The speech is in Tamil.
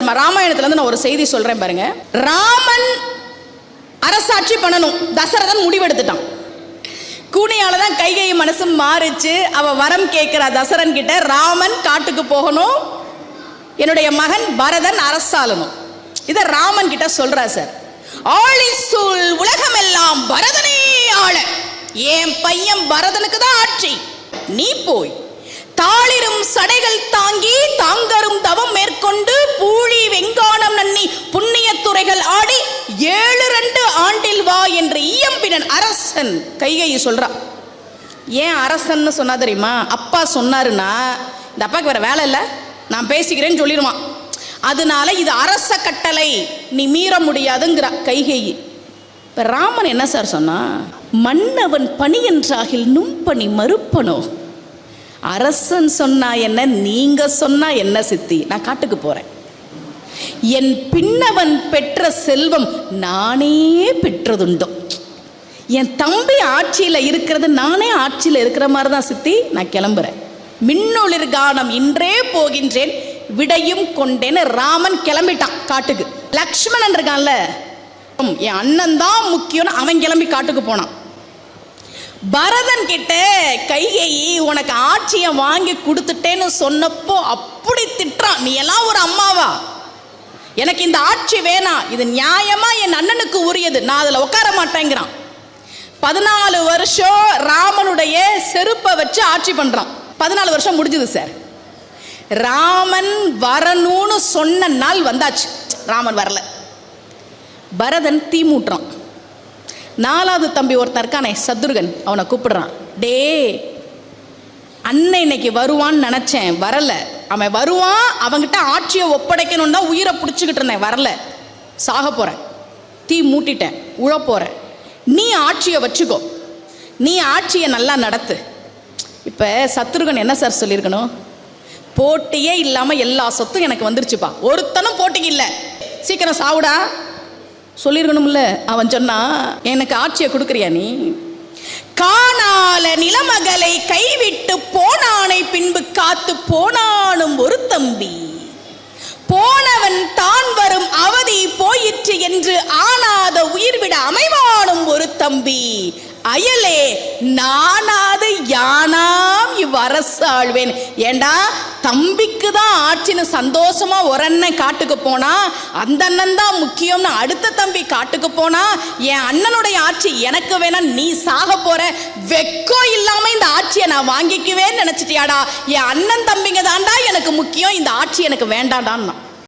நம்ம ராமாயணத்துல நான் ஒரு செய்தி சொல்றேன் பாருங்க. ராமன் அரசாட்சி பண்ணணும், தசரதன் முடிவெடுத்துட்டான். கூனியால தான் கைகை மனசு மாறிச்சு. அவ வரம் கேட்கிறா தசரன் கிட்ட, ராமன் காட்டுக்கு போகணும், என்னுடைய மகன் பரதன் அரசாளணும். இத ராமன் கிட்ட சொல்றா. சார், ஆழிசூழ் உலகமெல்லாம் பரதனே ஆள, என் பையன் பரதனுக்கு தான் ஆட்சி. நீ போய் தாளிரும் சடைகள் தாங்கி தாங்கரும் தவம் மேற்கொண்டு பூழி வெங்கானம் நன்னி புண்ணிய துறைகள் ஆடி 7 ஆண்டில் வா என்று இயம்பினன் அரசன். கைகை சொல்றா. ஏன் அரசன்னு சொன்னா தெரியுமா? அப்பா சொன்னாருன்னா இந்த அப்பாவுக்கு வேற வேலை இல்லை, நான் பேசிக்கிறேன்னு சொல்லிடுவான். அதனால இது அரச கட்டளை, நீ மீற முடியாதுங்கிற கைகை. இப்ப ராமன் என்ன சார் சொன்னா? மன்னவன் பணி என்றாகில் நும்பணி மறுப்பனோ. அரசன் சொன்னா என்ன, நீங்க சொன்னா என்ன சித்தி, நான் காட்டுக்கு போறேன். என் பின்னவன் பெற்ற செல்வம் நானே பெற்றதுண்டோ. என் தம்பி ஆட்சியில் இருக்கிறது நானே ஆட்சியில் இருக்கிற மாதிரி தான் சித்தி, நான் கிளம்புறேன். மின்னொளிர் கானம் இன்றே போகின்றேன் விடையும் கொண்டேன்னு ராமன் கிளம்பிட்டான் காட்டுக்கு. லக்ஷ்மணன் இருக்கான்ல, என் அண்ணன் தான் முக்கியம்னு அவன் கிளம்பி காட்டுக்கு போனான். பரதன் கிட்ட கைகை உனக்கு ஆட்சியை வாங்கி கொடுத்துட்டேன்னு சொன்னப்போ அப்படி திட்டுறான். நீ எல்லாம் ஒரு அம்மாவா? எனக்கு இந்த ஆட்சி வேணாம், இது நியாயமா என் அண்ணனுக்கு உரியது, நான் அதில் உட்கார மாட்டேங்கிறான். 14 வருஷம் ராமனுடைய செருப்பை வச்சு ஆட்சி பண்றான். 14 வருஷம் முடிஞ்சது சார். ராமன் வரணும்னு சொன்ன நாள் வந்தாச்சு, ராமன் வரல. பரதன் தீ மூட்டுறான். 4வது தம்பி ஒருத்தன் இருக்கானே சத்ருகன், அவனை கூப்பிடுறான். டே, அண்ணன் இன்னைக்கு வருவான்னு நினைச்சேன், வரல. அவன் வருவான், அவன்கிட்ட ஆட்சியை ஒப்படைக்கணும் தான் உயிரை பிடிச்சிக்கிட்டு இருந்தேன், வரல. சாக போறேன், தீ மூட்டிட்டேன், உழ போறேன். நீ ஆட்சியை வச்சுக்கோ, நீ ஆட்சியை நல்லா நடத்து. இப்ப சத்ருகன் என்ன சார் சொல்லியிருக்கணும்? போட்டியே இல்லாம எல்லா சொத்தும் எனக்கு வந்துருச்சுப்பா, ஒருத்தனும் போட்டிக்கு இல்லை, சீக்கிரம் சாவுடா சொல்லிருக்கணும்ல. அவன் சொன்னா, எனக்கு ஆட்சியை கொடுக்குறியா நீ? காணால நிலமகளை கைவிட்டு போனானை பின்பு காத்து போனானும் ஒரு தம்பி, போனவன் தான் வரும் அவதி போயிற்று என்று ஆனாத உயிர்விட அமைவானும் ஒரு தம்பி, அயலே நானாது யானாம் இவ்வரசு ஆழ்வேன். ஏண்டா, தம்பிக்கு தான் ஆட்சின்னு சந்தோஷமா ஒரு அண்ணன் காட்டுக்கு போனா, அந்த அண்ணன் தான் முக்கியம்னு அடுத்த தம்பி காட்டுக்கு போனா, என் அண்ணனுடைய ஆட்சி எனக்கு வேணா, நீ சாக போற, வெக்கோ இல்லாம இந்த ஆட்சியை நான் வாங்கிக்குவேன்னு நினைச்சிட்டியாடா? என் அண்ணன் தம்பிங்க தாண்டா எனக்கு முக்கியம், இந்த ஆட்சி எனக்கு வேண்டாடான்னா.